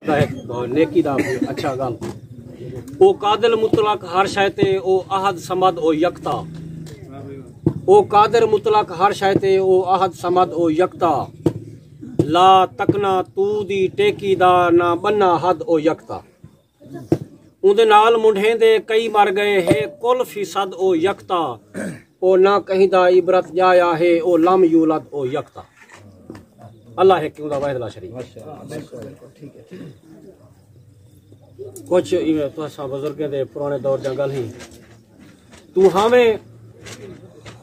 नेकी दा अच्छा गल ओ कादिर मुतलक हर शय ते ओ अहद समद ओ यकता ओ कादिर मुतलक हर शय ते ओ अहद समद ओ यकता ला तकना तू दी टेकी दा ना बन्ना हद ओ यकता उंदे नाल मुंढेंदे कई मर गए है कुल फीसद ओ यकता ओ ना कहीं दा इबरत जाया है ओ लम यूलद ओ यकता। अल्लाह है क्यों दा वाहिद ला शरीक। कुछ तो बुजुर्ग दे पुराने दौर दी गल ही तू हमें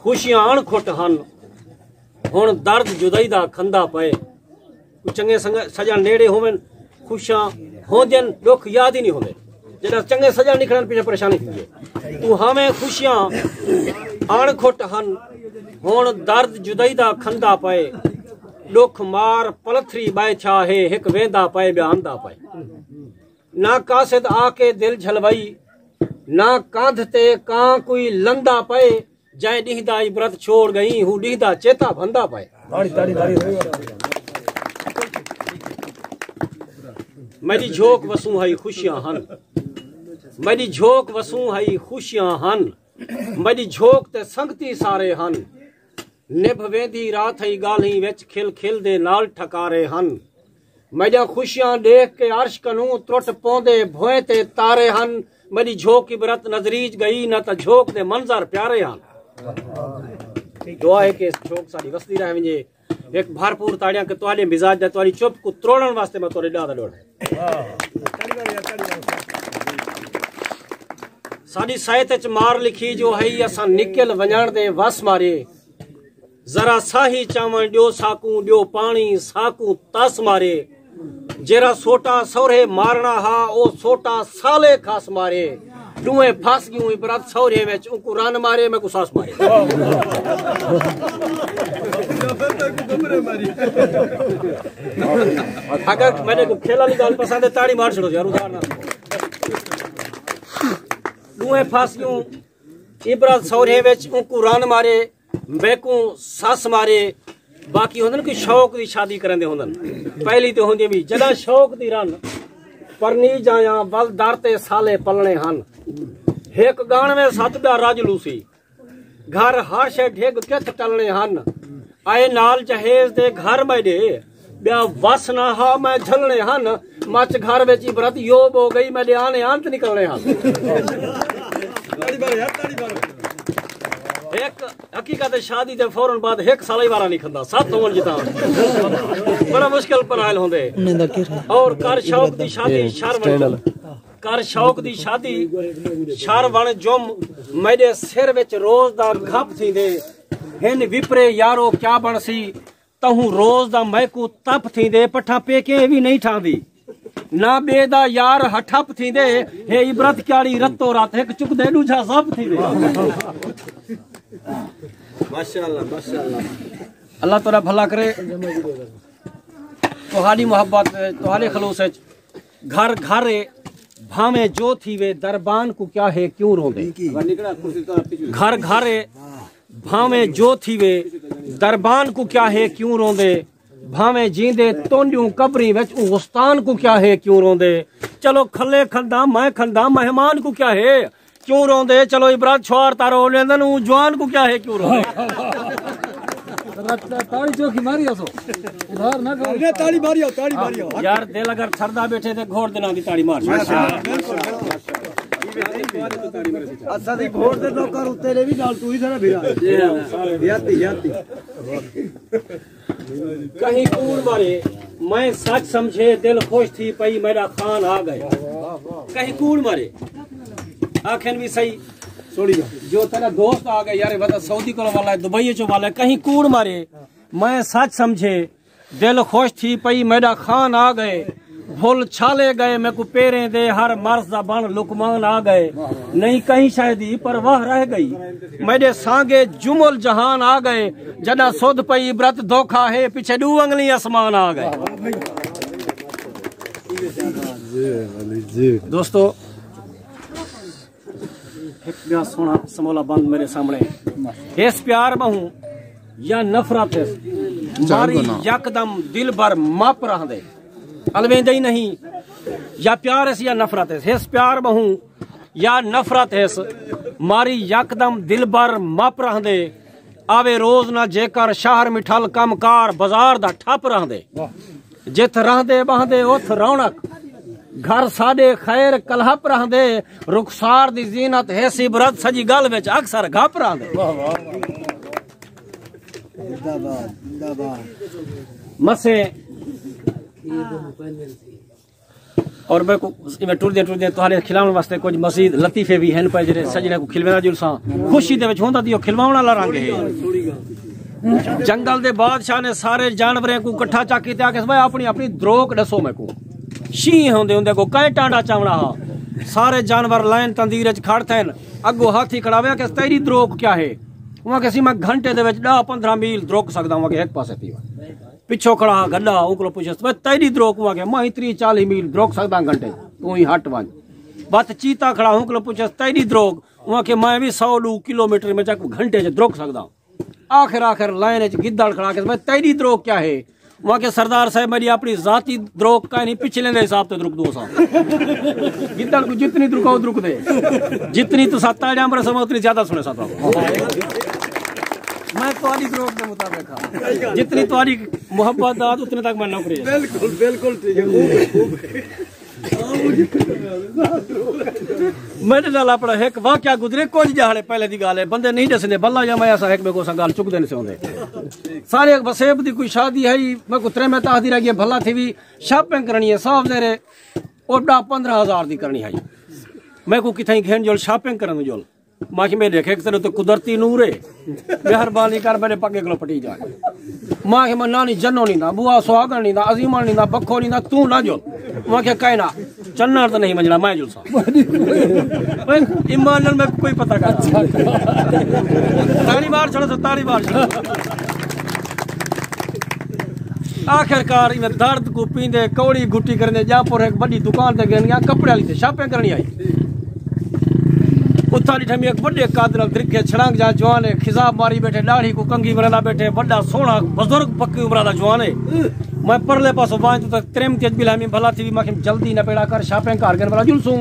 खुशियां अण खुट हन हुण दर्द जुदाई दा खंदा पे चंगे सजन नेड़े होवन खुशियां होंदन दुख याद ही नहीं होंदे जेड़ा चंगे सजन निकलन पीछे परेशानी थी है। तू हमें खुशियां अण खुट हन हुण दर्द जुदाई दा खंदा पे दुख मार पलथरी बैठा है हिक वेंदा पे बयानदा पे ना कासिद आके दिल झलवाई ना कांध ते कां कोई लंदा पे जै ॾींदा इबरत छोड़ गई हूं ॾींदा चेता भंदा पे। मेरी झोंक वसूं हई खुशियां हन मेरी झोंक वसूं हई खुशियां हन मेरी झोंक ते संगती सारे हन निभ वेंदी रात हई गाल्ही विच खिल खिल दे नाल ठकारे हन मेरिया खुशियां देख के अर्श कनू त्रुट पौंदे भोए ते तारे हन मेरी झोंक इबरत नजरीज गई न त झोंक दे मंजर प्यारे हन। दुआ है कि झोंक साडी वसदी रहे वञे एक भरपूर ताड़ियां के तुहाडे मिजाज दा तुहाडी चुप को त्रोड़न वास्ते मैं तुहाडे ॾादा ॾोड़ साडी साहित च मार लिखी जो है असां निकल वञण दे वस मारे जरा साही चावण ॾियो साकू ॾियो पानी साकू तस मारे जेरा सोटा सौरे मारना हा ओ सोटा साले खास मारे डूए फस गयूं इबरत सौरे विच उनको रन मारे मैं को सास मारे। अगर मैंने को खेल वाली गल पसंद है ताड़ी मार छड़ो यार उदाहरण डूए फस गयूं इबरत सौरे विच उनको रन मारे बेकू सस मारे बाकी होंदन कि शौक दी शादी करंदे होंदन पहली तो होंदी भी जदा शौक दी रन परनी जाया बल दर ते साले पलने हन एक गाण में सत ब्या रज लूसी घर हर शे ढेग किथ टलने हन आए नाल जहेज दे घर मेडे ब्या वस ना हा मैं झलने हन मच घर विच इबरत योब हो गई मेरे आने अंत निकलने हन। एक हकीकत शादी दे फौरन बाद एक साल ही वारा नहीं खंदा साथ होवन जिता बड़ा मुश्किल पर आयल होंदे और कर शौक दी शादी शर बन कर शौक दी शादी शर बन जुम मेरे सिर विच रोज दा घप थींदे हिन विपरे यारो क्या बनसी तहू रोज दा मैकू तप थींदे पठा पेके भी नहीं ठांदी ना बेदा यार हठप थींदे हे इबरत क्याड़ी रतो रात एक चुक दे दूजा सब थींदे। माशाअल्लाह माशाअल्लाह अल्लाह तोरा भला करे तुहाडी मोहब्बत तुहारे खलूस घर घर भावे जो थी वे दरबान को क्या है क्यों रोंदे घर घर भावे जो थी वे दरबान को क्या है क्यों रोंदे भावे जींदे तोंडियों कबरी विच उस्तान को क्या है क्यों रोंदे चलो खले खंदा मैं खंदा मेहमान को क्या है क्यों रोंदे चलो इबरत छोर तारो लेंदन जवान को क्या है क्यों रोंदे। ताड़ी चौकी मारी असो उधार ना करो ने ताड़ी मारियो यार दिल अगर छरदा बैठे ते घोड़ देना दी ताड़ी मार अच्छा दी घोड़ दे तो कर तेरे भी नाल तू ही सारा भिड़ा याती कहीं कूड़ मारे मैं सच समझे दिल खुश थी पई मेरा खान आ गए कहीं कूड़ मारे आखिर भी सही छोड़ी जो तेरा दोस्त आ गया यार बता सऊदी को वाला है दुबई चो वाला है कहीं कूड़ मारे मैं सच समझे दिल खुश थी पई मेरा खान आ गए भूल छाले गए मैं को पेरे दे हर मर्ज दा बन लुकमान आ गए नहीं कहीं शायदी पर वह रह गई मेरे सांगे जुमल जहान आ गए जदा सुध पई इबरत धोखा है पीछे दू अंगली आसमान आ गए। दोस्तों एक सोना समोला बंद मेरे सामने इस प्यार में हूँ या नफरत है मारी यकदम दिल भर माप रहा दे अलवेंदे ही नहीं या प्यार है या नफरत है, प्यार बहु या नफरत है, मारी यकदम दिल भर मप रहंदे, आवे रोज ना जेकर शहर मिठल कमकार बाजार दा ठप रहंदे, जिथ रहंदे बहंदे उथ रौनक, घर साडे खैर कलहप रहंदे, रुखसार दी जीनत है सिबरत सजी गल विच अक्सर घप रहंदे। मसे और मैं को टुरदे टुरदे तुहारे खिलावन वास्ते कुछ मजीद लतीफे भी हैं पे जेरे सजने को खिलवेना जुलसा खुशी दे विच होंदा दी खिलवाउण वाला रंग है। जंगल दे बादशाह ने सारे जानवरें को इकट्ठा चाकी ते आके भाई अपनी अपनी द्रोक दसो मैं को शी होंदे होंदे को कै टांडा चावड़ा हा, सारे जानवर लाइन तंदीर च खड़ थे, अगो हाथी खड़ावे के तेरी द्रोक क्या है, वहां के मैं घंटे दे विच 10-15 मील द्रोक सकदा हूं, एक पासे थी पिछो खड़ा हा गड्ढा उकलो पूछे तेरी द्रोक वहां के मैं 30-40 मील द्रोक सकदा घंटे, तू ही हट वंज बत चीता खड़ा उकलो पूछे तेरी द्रोक वहां के मैं भी 100 किलोमीटर में चक घंटे च द्रोक सकदा। आखिर लाइन च गिद्दड़ खड़ा के तेरी द्रोक क्या है, वहां के सरदार साहब मेरी अपनी जाती द्रोक का नहीं पिछले हिसाब से द्रुक दो सा गिद्दड़ को जितनी द्रुकाओ द्रुक दे, जितनी तो सत्ता जामर समय उतनी ज्यादा सुने साथ मैं तुम्हारी द्रोक के मुताबिक जितनी तुम्हारी मोहब्बत दाद उतने तक मैं नौकरी। बिल्कुल बिल्कुल ठीक है। मेरे नाल अपना एक वाकया गुजरे कुछ जहाड़े पहले दी गल है, बंदे नहीं दसने बल्ला या मैं ऐसा एक में को गल चुक देने से होंदे सारे वसेब दी कोई शादी है मैं को त्रे में ताहदी रह गई भला थी भी शॉपिंग करनी है साफ दे रे और 15,000 दी करनी है, मैं को किथे घेन जोल शॉपिंग करन जोल मां के मेरे देखे तो कुदरती नूर है, मेहरबानी कर मेरे पगे को पटी जाए मां के मना नहीं जन्नो नहीं ना बुआ सुहागन नहीं ना अजीमा नहीं ना बखो नहीं ना तू ना जो मां के कहना चन्ना तो नहीं मंजना मैं जुलसा ईमान में कोई पता कर ताली बार छोड़ो तो ताली बार आखिरकार इन्हें दर्द को पींदे कौड़ी गुट्टी करने जा पर एक बड़ी दुकान ते गए कपड़े वाली थे शॉपिंग करनी आई उथा ॾिठमि एक वॾे कादर द्रिखे छड़ांग जा जवान है खिजाब मारी बैठे दाढ़ी को कंगी वरंदा बैठे वॾा सोना बुजुर्ग पक्की उम्र दा जवान है मैं परले पासो वांच तो त्रेमती बिलामी भला थी माखे जल्दी न पेड़ा कर शॉपिंग कार गन वाला जुलसू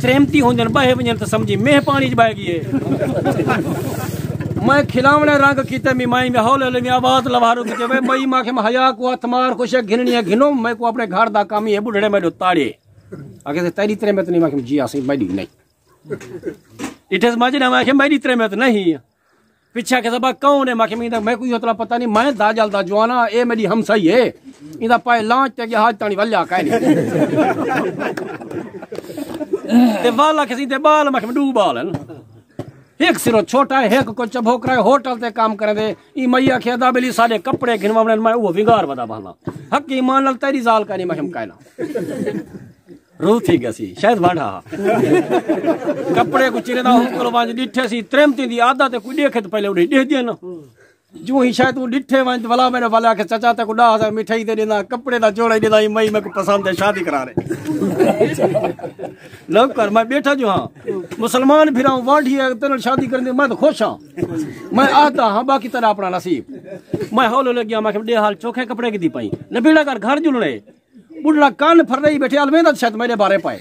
त्रेमती होंदन बहे वजन तो समझी मेह पानी ज बह गई मैं खिलावने रंग कीते मी माई में हौले में आवाज लवारो कीते वे मई माखे हया को हथ मार कुछ घिननी है घिनो मैं को अपने घर दा काम ही है बुढ़ड़े में ताड़े आगे से तेरी त्रे में तो नहीं माखे जी आसी बैठी नहीं इठे माजना माखे मेरी त्रे में तो नहीं पीछे के सब कौन है माखे मैं कोई उतना पता नहीं मैं दाजल दा जवाना ए मेरी हमसाई है इंदा पाए लांच ते हाथ तानी वल्ला काई ते वाला किसी ते बाल माखे डू बाल है एक सिरो छोटा है एक को चबोक रहा है होटल ते काम करे दे ई मैया खेदा बेली सारे कपड़े घिनवाने मैं वो विगार बदा बहाना हक ईमान नाल तेरी जाल का नहीं माखे कहना रू थी गसी शायद वाढ़ा कपड़े को चिरेदा हुकल वांज डिठे सी त्रेमती दी आदत कोई देखे तो पहले उड़ी दे दिया ना जो ही शायद वो डिठे वांज भला मेरे वाला के चचा ते को 10,000 मिठाई दे देना कपड़े दा जोड़ा देना मई में को पसंद है शादी करा रहे लव कर मैं बैठा जो हां मुसलमान फिरा वाढ़ी है तेरे शादी करने मैं तो खुश हां मैं आता हां बाकी तरह अपना नसीब मैं हौले लग गया मैं दे हाल चोखे कपड़े की दी पाई न बेड़ा कर घर जुलने बुढ़ा कान फर रही बैठे अलमेदा शायद मेरे बारे पाए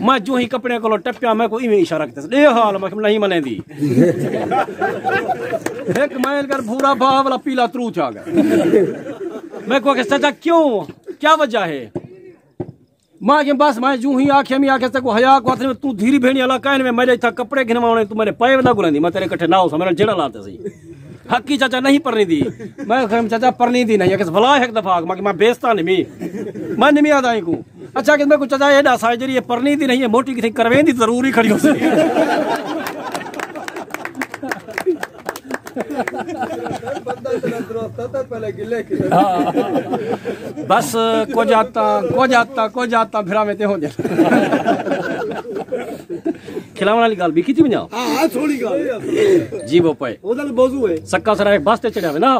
मैं जो ही कपड़े को टप्या मैं को इवें इशारा करते दे हाल मैं नहीं मनेंदी एक मैल कर भूरा भाव वाला पीला त्रूच आ गया मैं को चाचा क्यों क्या वजह है मां के बस मैं जो ही आखे में आके को हया को हाथ में तू धीरी भेणी वाला कान में मेरे था कपड़े घिनवाने तू मेरे पाए ना गुलंदी मैं तेरे कट्ठे ना हो मेरा जेड़ा लाते सही हकी चाचा नहीं परनी दी मैं चाचा परनी दी नहीं भला एक दफा मैं बेचता नहीं मैं नहीं याद आई को अच्छा कि मैं कुछ चाचा एडा सा जरी ये परनी दी नहीं है मोटी किसी करवे दी जरूरी खड़ी हो बस को जाता फिरा में ते हो जाए खिलावन वाली गाल भी की थी बजा हां थोड़ी गाल जी वो पे ओदल बोजू है सक्का सरा एक बस ते चढ़ावे ना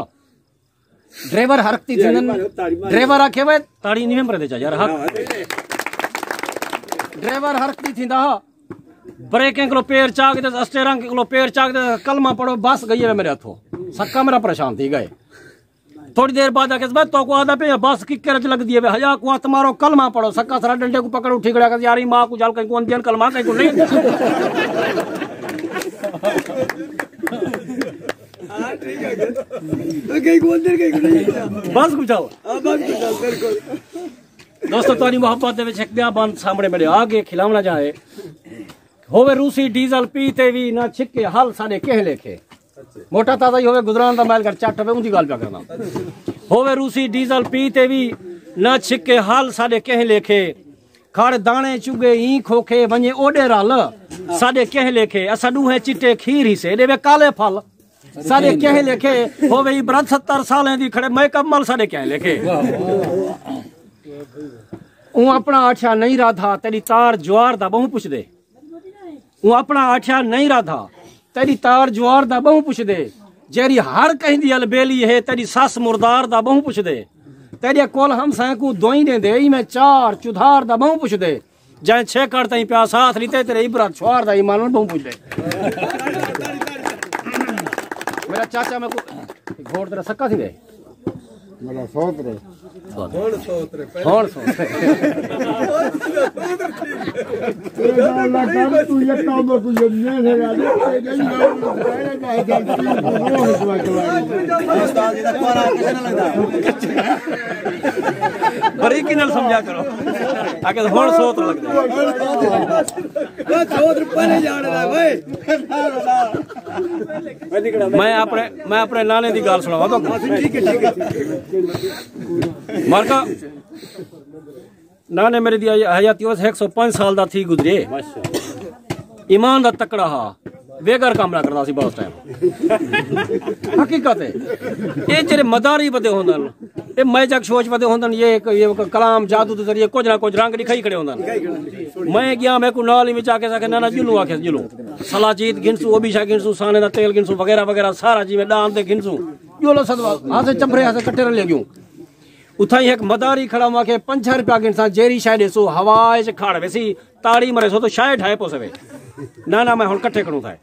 ड्राइवर हरकती थन ड्राइवर आखे वे ताड़ी नहीं मरे दे यार हक ड्राइवर हरकती थींदा ब्रेकिंग को पैर चाक दे स्टीयरिंग को पैर चाक दे कलमा पड़ो बस गई है मेरे हाथों सक्का मेरा परेशान थी गए थोड़ी देर बाद आके तो को आदा पे बस की करच लग दिए हया को तुम्हारो कलमा पढ़ो सक्का सरा डंडे को पकड़ो ठिकड़ा कर यारी मां को जाल कहीं को अंदियन कलमा कहीं को नहीं हां ठीक है कहीं को अंदर कहीं को नहीं बस कुछ आओ बस कुछ बिल्कुल दोस्तों तारी मोहब्बत दे विच एक बयान सामने मेरे आगे खिलावना जाए होवे रूसी डीजल पीते भी ना छिके हल साडे कह लेखे मोटा ताजा ही होवे गुजरान दा मैल कर चट पे उंदी गल पे करना होवे रूसी डीजल पीते भी ना छिके हल साडे कह लेखे खाड़ दाने चुगे ई खोखे वने ओडे रल साडे कह लेखे असा दुहे चिट्टे खीर ही से देवे काले फल साडे कह लेखे होवे ई 70 सालें दी खड़े मैं कमल साडे कह लेखे ऊ अपना आठा नहीं राधा तेरी तार ज्वार दा बहु पुछ दे ऊ अपना आठा नहीं राधा तेरी तार ज्वार दा बहु पुछ दे जेरी हर कहीं दी अलबेली है तेरी सस मुर्दार दा बहु पुछ दे तेरे कोल हम सै को दोई दे दे मैं चार चुधार दा बहु पुछ दे जाए छे कर तई प्या साथ लीते तेरे इबरत छुआर दा ईमान बहु पुछ दे मेरा चाचा मैं को घोड़ तेरा सक्का थी दे मेरा सोच रे कौन सोच रे कौन सोच तेरा लगा तू ये काम को ये नहीं है उस्ताद जी दा पारा किसे ना लगदा बरीकी नाल समझा करो आके होण सोच लगदा ओ सोच परे जाने दा ओए मैं अपने नाने दी गल सुनावा तो ठीक है मारका नाने मेरे दी हयाती 105 साल दा थी गुजरे ईमान दा तकड़ा हा बेगर काम ना करदा सी बहुत टाइम हकीकत है ये जेरे मदारी बदे होंदन ये मैजक सोच बदे होंदन ये कलाम जादू दे जरिए कुछ ना कुछ रंग दिखाई खड़े होंदन मैं गया मैं को नाल में जाके सके नाना जुलू आके जुलू सलाजीत गिनसू ओबिशा गिनसू साने दा तेल गिनसू वगैरह वगैरह सारा जी में दान दे गिनसू योलो सदवा हां से चंबरे हां से कट्टे ले गयो उथाई एक मदारी खड़ा हुआ के 5 रुपया गिनसा जेरी शायद सो हवाए से खाड़ वैसी ताड़ी मरे सो तो शायद ढाई पोसवे ना मैं हुन कट्ठे करूं था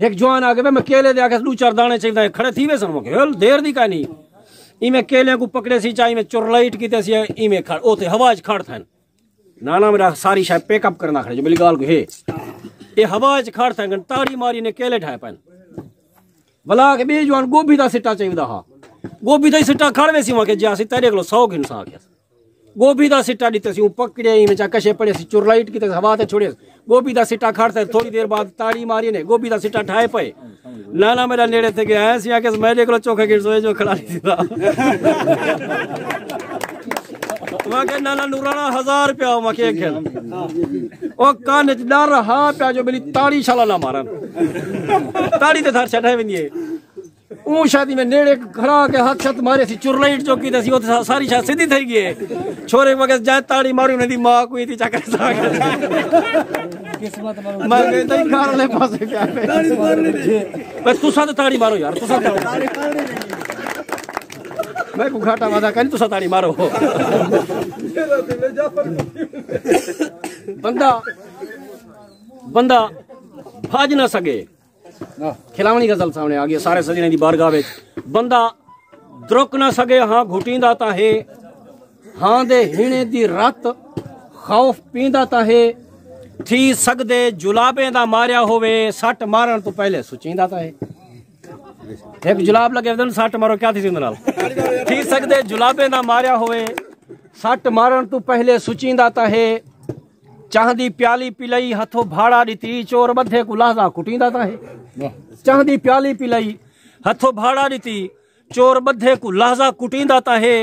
एक जवान आ गए मैं केले दे आके 2-4 दाने चाहिए खड़े थी वे सन के देर दी का नहीं इमे केले को पकड़े सी चाई में चुरलाइट कीते सी इमे खड़ ओते हवाज खड़ थन ना मेरा सारी शायद पैकअप करना खड़े जो मेरी गाल को है ये हवाज खड़ थन ताड़ी मारी ने केले ढाए पन भला के बे जवान गोभी दा सिट्टा चाहिदा हा गोभी दा सिट्टा खड़वे सी के जा सी तेरे को 100 गिनसा आ गया गोभी दा सिट्टा दिते सी पकड़े में चा कशे पड़े सी चुरलाइट कीते हवा ते छोड़े गोभी दा सिट्टा खड़ते थोड़ी देर बाद ताड़ी मारी ने गोभी दा सिट्टा ठाए पे नाना मेरा नेड़े थे गया सी आके मैं देख लो चोखे गिर सोए जो खड़ा नहीं था वाके नाना नूराना 1000 रुपया मके खेल ओ कान च डर रहा प्या जो मेरी ताड़ी शाला ना मारन ताड़ी ते थार छठाए विंदी ऊ शादी में नेड़े खड़ा के हाथ छत मारे सी चुरलाइट चौकी ते सी ओ सारी शादी सीधी થઈ गई छोरे वगे जाए ताड़ी मारी ने दी मां कोई थी चक्कर सा किस्मत मारो मैं गई तई कार ले पासे क्या ताड़ी मारने दे बस तू साथ ताड़ी मारो यार तू साथ ताड़ी मैं को घाटा वादा कर तू साथ ताड़ी मारो बंदा भाज ना सके खिलावनी गजल सामने आ गई सारे सजने दी बारगाह में बंदा द्रुक ना सके हां घुटींदा ता है हां दे हिणे दी रात खौफ पींदा ता है थी सकदे जुलाबे दा मारिया होवे सट मारन तो पहले सुचींदा ता है एक जुलाब लगे दिन सट मारो क्या थी सिंध नाल थी सकदे जुलाबे दा मारिया होवे सट मारन तो पहले सुचींदा ता है चाहदी प्याली पिलई हथो भाड़ा दिती चोर बधे को लाजा कुटींदा ता है चाहदी प्याली पिलई हथो भाड़ा दिती चोर बधे को लाजा कुटींदा ता है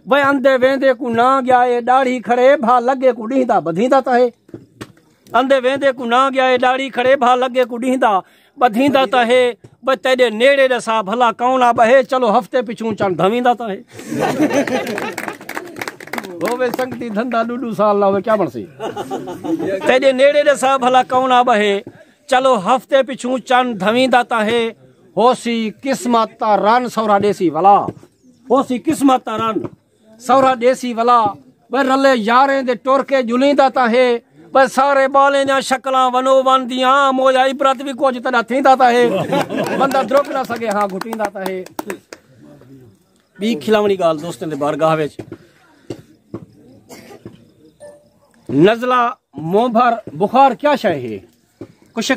वे अंधे वेंदे को ना गया ए दाढ़ी खड़े भा लगे को डींदा बधींदा ता है अंधे वेंदे को ना गया ए दाढ़ी खड़े भा लगे को डींदा बधींदा ता है ब तेरे नेड़े दसा भला कौना बहे चलो हफ्ते पिछू चन धवींदा ता है होवे संगति धंधा 2 साल ना होवे क्या बनसी तेरे नेड़े दसा भला कौना बहे चलो हफ्ते पिछू चन धवींदा ता है होसी किस्मत ता रन सौरा देसी वाला होसी किस्मत ता रन सौरा देसी वाला वे रले यारें दे टोरके जुलींदा ता है वे सारे बाले जा शक्लां वनो वन दियां मोया इबरत भी कुछ तना थींदा ता है बंदा द्रुक ना सके हां घुटींदा ता है बी खिलावनी गाल दोस्तों दे बारगाह विच नज़ला मुंह भर बुखार क्या शय है कुछ